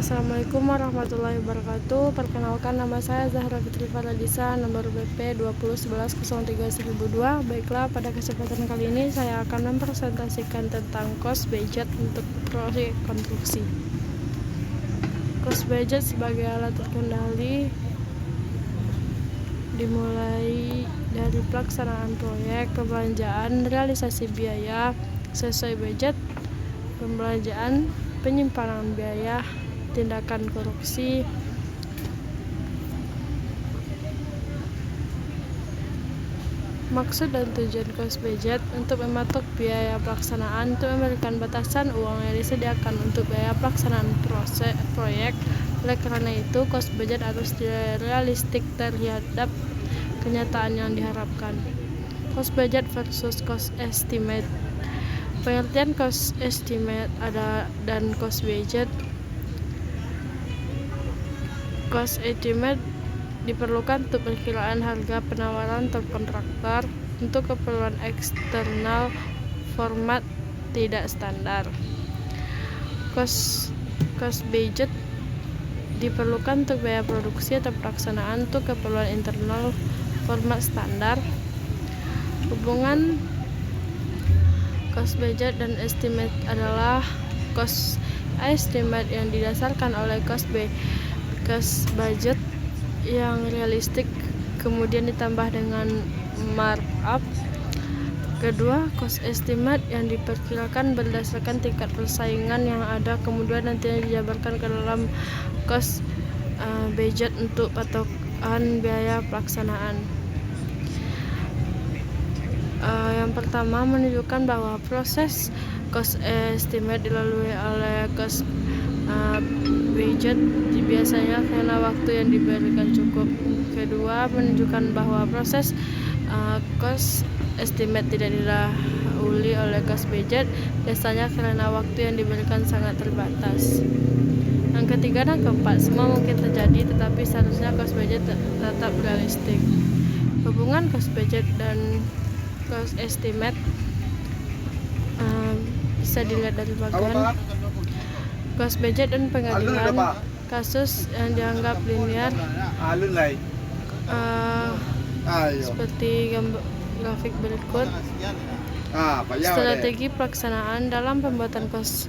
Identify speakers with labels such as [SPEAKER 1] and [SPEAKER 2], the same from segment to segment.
[SPEAKER 1] Assalamualaikum warahmatullahi wabarakatuh. Perkenalkan, nama saya Zahra Fitri Faradisa, nomor BP 2011031002. Baiklah, pada kesempatan kali ini saya akan mempresentasikan tentang cost budget untuk proyek konstruksi. Cost budget sebagai alat terkendali dimulai dari pelaksanaan proyek, pembelanjaan, realisasi biaya sesuai budget, pembelanjaan, penyimpanan biaya, tindakan korupsi, maksud dan tujuan cost budget untuk mematok biaya pelaksanaan, untuk memberikan batasan uang yang disediakan untuk biaya pelaksanaan proyek. Oleh karena itu, cost budget harus realistik terhadap kenyataan yang diharapkan. Cost budget versus cost estimate. Pengertian cost estimate dan cost budget. Cost estimate diperlukan untuk perkiraan harga penawaran kontraktor untuk keperluan eksternal format tidak standar. Cost budget diperlukan untuk biaya produksi atau pelaksanaan untuk keperluan internal format standar. Hubungan cost budget dan estimate adalah cost estimate yang didasarkan oleh cost budget yang realistik kemudian ditambah dengan markup. Kedua, cost estimate yang diperkirakan berdasarkan tingkat persaingan yang ada kemudian nantinya dijabarkan ke dalam cost budget untuk patokan biaya pelaksanaan. Yang pertama, menunjukkan bahwa proses cost estimate dilalui oleh cost budget biasanya karena waktu yang diberikan cukup. Kedua, menunjukkan bahwa proses cost estimate tidak didahului oleh cost budget biasanya karena waktu yang diberikan sangat terbatas. Yang ketiga dan keempat, semua mungkin terjadi tetapi seharusnya cost budget tetap realistik. Hubungan cost budget dan cost estimate bisa dilihat dari bagian cost budget dan pengadilan kasus yang dianggap linear, seperti grafik berikut. Strategi pelaksanaan dalam pembuatan cost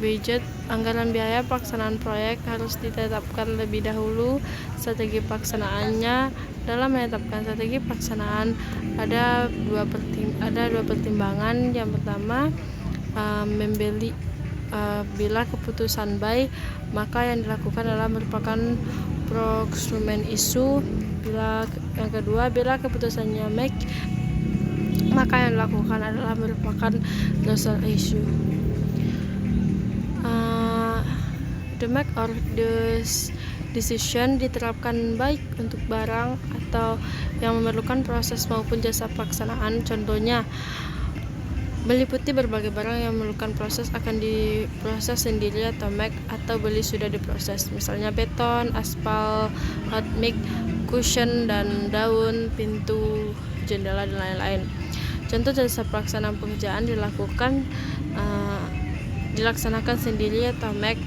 [SPEAKER 1] budget. Anggaran biaya pelaksanaan proyek harus ditetapkan lebih dahulu. Strategi pelaksanaannya. Dalam menetapkan strategi pelaksanaan ada dua pertimbangan. Yang pertama, bila keputusan buy, maka yang dilakukan adalah merupakan procurement issue. Yang kedua, bila keputusannya make, maka yang dilakukan adalah merupakan resource issue. The make or the decision diterapkan baik untuk barang atau yang memerlukan proses maupun jasa pelaksanaan. Contohnya, meliputi berbagai barang yang memerlukan proses akan diproses sendiri atau make, atau beli sudah diproses, misalnya beton, aspal, hot mix, cushion dan daun, pintu, jendela dan lain-lain. Contoh jasa pelaksanaan pekerjaan dilaksanakan sendiri atau make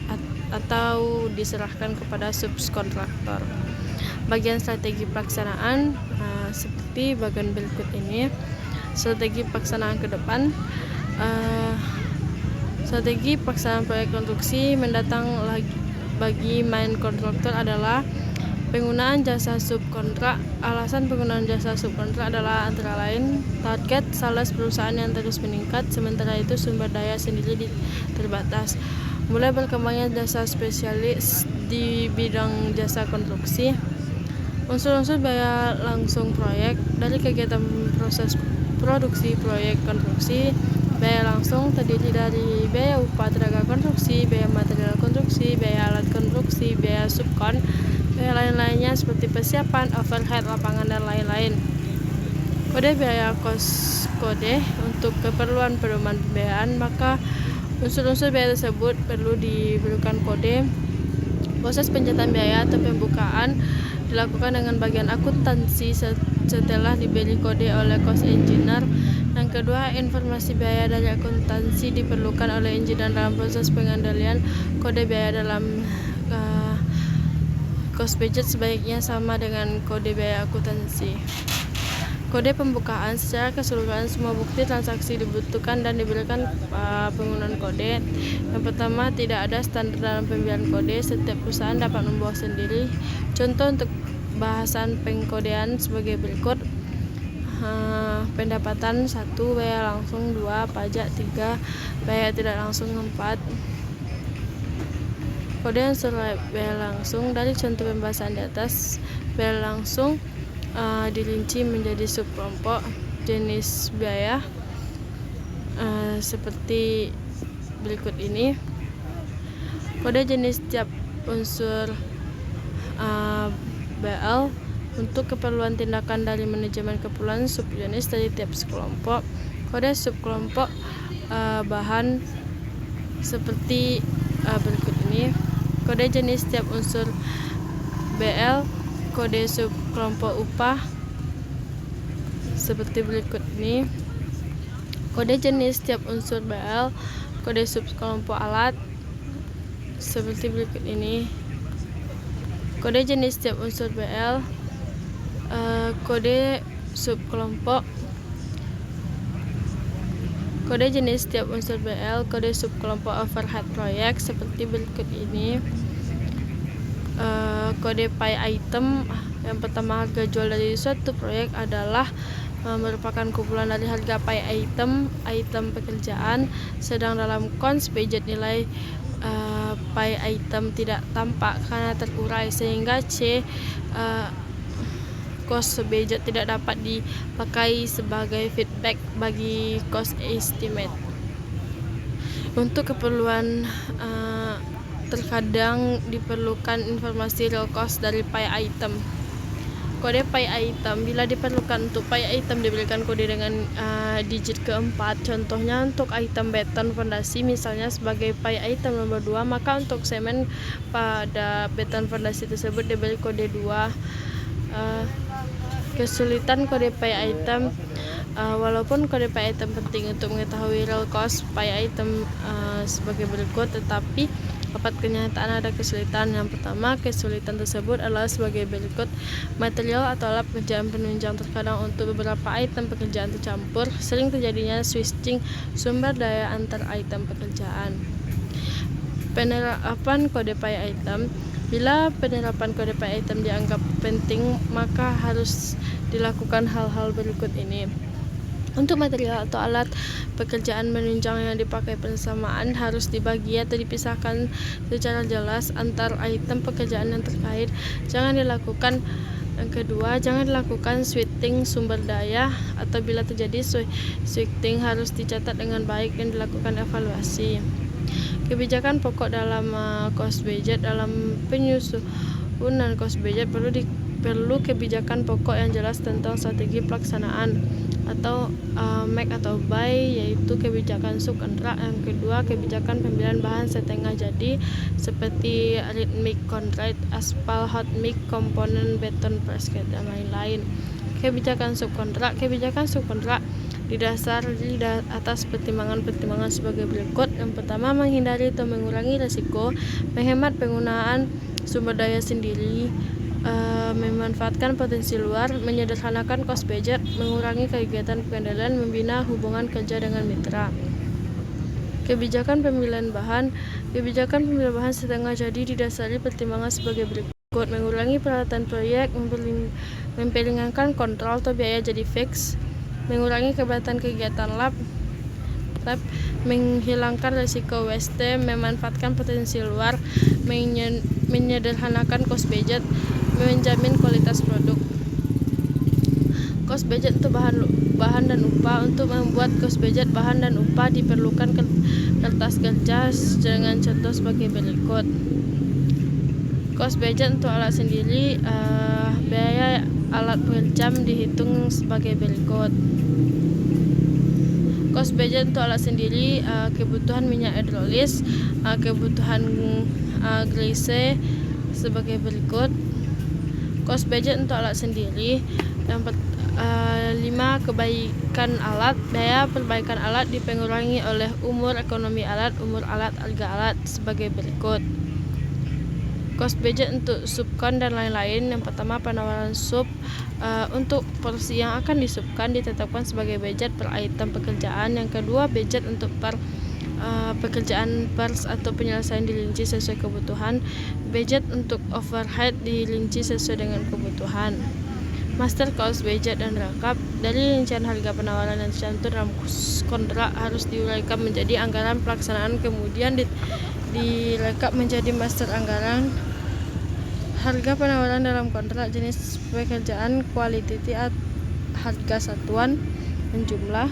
[SPEAKER 1] atau diserahkan kepada subkontraktor. Bagian strategi pelaksanaan seperti bagian berikut ini. Strategi pelaksanaan ke depan. Strategi pelaksanaan proyek konstruksi mendatang bagi main kontraktor adalah penggunaan jasa subkontrak. Alasan penggunaan jasa subkontrak adalah antara lain target sales perusahaan yang terus meningkat, sementara itu sumber daya sendiri terbatas. Mulai berkembangnya jasa spesialis di bidang jasa konstruksi. Unsur-unsur biaya langsung proyek. Dari kegiatan proses produksi proyek konstruksi, biaya langsung terdiri dari biaya upah tenaga konstruksi, biaya material konstruksi, biaya alat konstruksi, biaya subkon, biaya lain-lainnya seperti persiapan, overhead, lapangan, dan lain-lain. Kode biaya kode untuk keperluan pedoman pembiayaan, maka unsur-unsur biaya tersebut perlu diberikan kode. Proses pencataan biaya atau pembukaan dilakukan dengan bagian akuntansi setelah diberi kode oleh cost engineer. Yang kedua, informasi biaya dari akuntansi diperlukan oleh engineer dalam proses pengendalian kode biaya dalam cost budget sebaiknya sama dengan kode biaya akuntansi. Kode pembukaan secara keseluruhan semua bukti transaksi dibutuhkan dan diberikan penggunaan kode. Yang pertama, tidak ada standar dalam pemilihan kode. Setiap perusahaan dapat membuat sendiri. Contoh untuk bahasan pengkodean sebagai berikut. Pendapatan 1, biaya langsung 2, pajak 3, biaya tidak langsung 4. Kode unsur biaya langsung dari contoh pembahasan di atas. Biaya langsung dirinci menjadi subkelompok jenis biaya seperti berikut ini. Kode jenis tiap unsur BL untuk keperluan tindakan dari manajemen keperluan subjenis dari tiap kelompok. Kode subkelompok bahan seperti berikut ini. Kode jenis tiap unsur BL, kode subkelompok upah seperti berikut ini. Kode jenis tiap unsur BL, kode subkelompok alat seperti berikut ini. Kode jenis tiap unsur BL, kode subkelompok. Kode jenis tiap unsur BL, kode subkelompok overhead proyek seperti berikut ini. Kode pay item. Yang pertama, harga jual dari suatu proyek adalah merupakan kumpulan dari harga pay item pekerjaan, sedang dalam cost budget nilai pay item tidak tampak karena terurai, sehingga C cost budget tidak dapat dipakai sebagai feedback bagi cost estimate. Untuk keperluan terkadang diperlukan informasi real cost dari pay item. Kode pay item, bila diperlukan untuk pay item diberikan kode dengan digit keempat. Contohnya untuk item beton fondasi misalnya sebagai pay item nomor 2, maka untuk semen pada beton fondasi tersebut diberi kode 2. Kesulitan kode pay item. Walaupun kode pay item penting untuk mengetahui real cost pay item sebagai berikut, tetapi dapat kenyataan ada kesulitan. Yang pertama, kesulitan tersebut adalah sebagai berikut. Material atau alat pekerjaan penunjang terkadang untuk beberapa item pekerjaan tercampur. Sering terjadinya switching sumber daya antar item pekerjaan. Penerapan kode pay item. Bila penerapan kode pay item dianggap penting, maka harus dilakukan hal-hal berikut ini. Untuk material atau alat pekerjaan menunjang yang dipakai, persamaan harus dibagi atau dipisahkan secara jelas antar item pekerjaan yang terkait. Jangan dilakukan. Yang kedua, jangan dilakukan switching sumber daya, atau bila terjadi switching harus dicatat dengan baik dan dilakukan evaluasi. Kebijakan pokok dalam cost budget. Dalam penyusunan cost budget perlu kebijakan pokok yang jelas tentang strategi pelaksanaan atau make atau buy, yaitu kebijakan subkontrak. Yang kedua, kebijakan pembelian bahan setengah jadi seperti ready mix concrete, aspal, hot mix, komponen beton precast dan lain-lain. Kebijakan subkontrak didasari atas pertimbangan-pertimbangan sebagai berikut. Yang pertama, menghindari atau mengurangi risiko, menghemat penggunaan sumber daya sendiri, memanfaatkan potensi luar, menyederhanakan cost budget, mengurangi kegiatan pengendalian, membina hubungan kerja dengan mitra. Kebijakan pemilihan bahan. Kebijakan pemilihan bahan setengah jadi didasari pertimbangan sebagai berikut: mengurangi peralatan proyek, memperingankan kontrol atau biaya jadi fix, mengurangi keberatan kegiatan lab, menghilangkan risiko waste, memanfaatkan potensi luar, menyederhanakan cost budget, menjamin kualitas produk. Cost budget untuk bahan dan upah. Untuk membuat cost budget bahan dan upah diperlukan kertas kerja dengan contoh sebagai berikut. Cost budget untuk alat sendiri, biaya alat per jam dihitung sebagai berikut. Cost budget untuk alat sendiri, kebutuhan minyak hidrolis, kebutuhan grease sebagai berikut. Cost budget untuk alat sendiri, yang 5. Kebaikan alat. Biaya perbaikan alat dipengaruhi oleh umur ekonomi alat, umur alat, harga alat sebagai berikut. Cost budget untuk subkon dan lain-lain. Yang pertama, penawaran sub. Untuk porsi yang akan disubkan ditetapkan sebagai budget per item pekerjaan. Yang kedua, budget untuk pekerjaan pers atau penyelesaian dirinci sesuai kebutuhan. Budget untuk overhead dirinci sesuai dengan kebutuhan. Master cost budget dan rangkap. Dari rincian harga penawaran yang tercantum dalam kontrak harus diuraikan menjadi anggaran pelaksanaan, kemudian direkap menjadi master anggaran. Harga penawaran dalam kontrak, jenis pekerjaan, quantity, harga satuan, dan jumlah.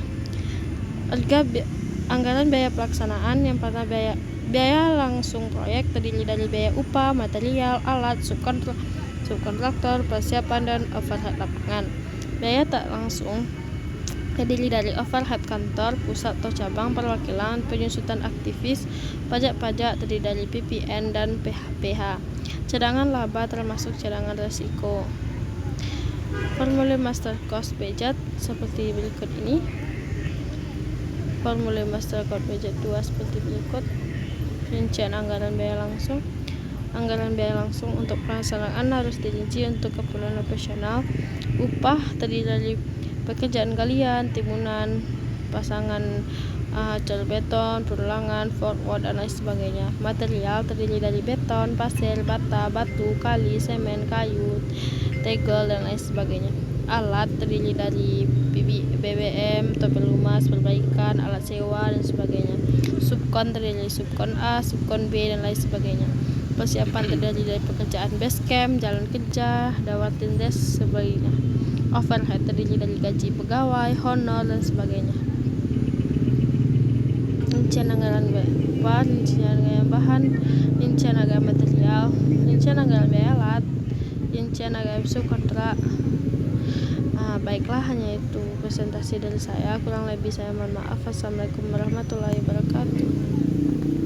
[SPEAKER 1] Anggaran biaya pelaksanaan. Yang pertama, biaya langsung proyek terdiri dari biaya upah, material, alat, subkontraktor, persiapan, dan overhead lapangan. Biaya tak langsung terdiri dari overhead kantor, pusat atau cabang, perwakilan, penyusutan aktivis, pajak terdiri dari PPN dan PH. Cadangan laba termasuk cadangan resiko. Formulir master cost budget seperti berikut ini. Formulir master cost budget 2 seperti berikut. Rincian anggaran biaya langsung. Anggaran biaya langsung untuk pelaksanaan harus dirinci untuk keperluan operasional. Upah terdiri dari pekerjaan galian, timunan, pasangan cal beton, perulangan, forward, dan lain sebagainya. Material terdiri dari beton, pasir, bata, batu, kali, semen, kayu, tegel, dan lain sebagainya. Alat terdiri dari BBM, topel lumas, perbaikan, alat sewa, dan sebagainya. Subkon terdiri dari subkon A, subkon B, dan lain sebagainya. Persiapan terdiri dari pekerjaan base camp, jalan kerja, dawatin desk, sebagainya. Overhead terdiri dari gaji pegawai, honor, dan sebagainya. Rincian anggaran upah, rincian anggaran bahan, rincian anggaran material, rincian anggaran biaya alat, rincian anggaran subkontrak. Baiklah, hanya itu presentasi dari saya. Kurang lebih saya mohon maaf. Assalamualaikum warahmatullahi wabarakatuh.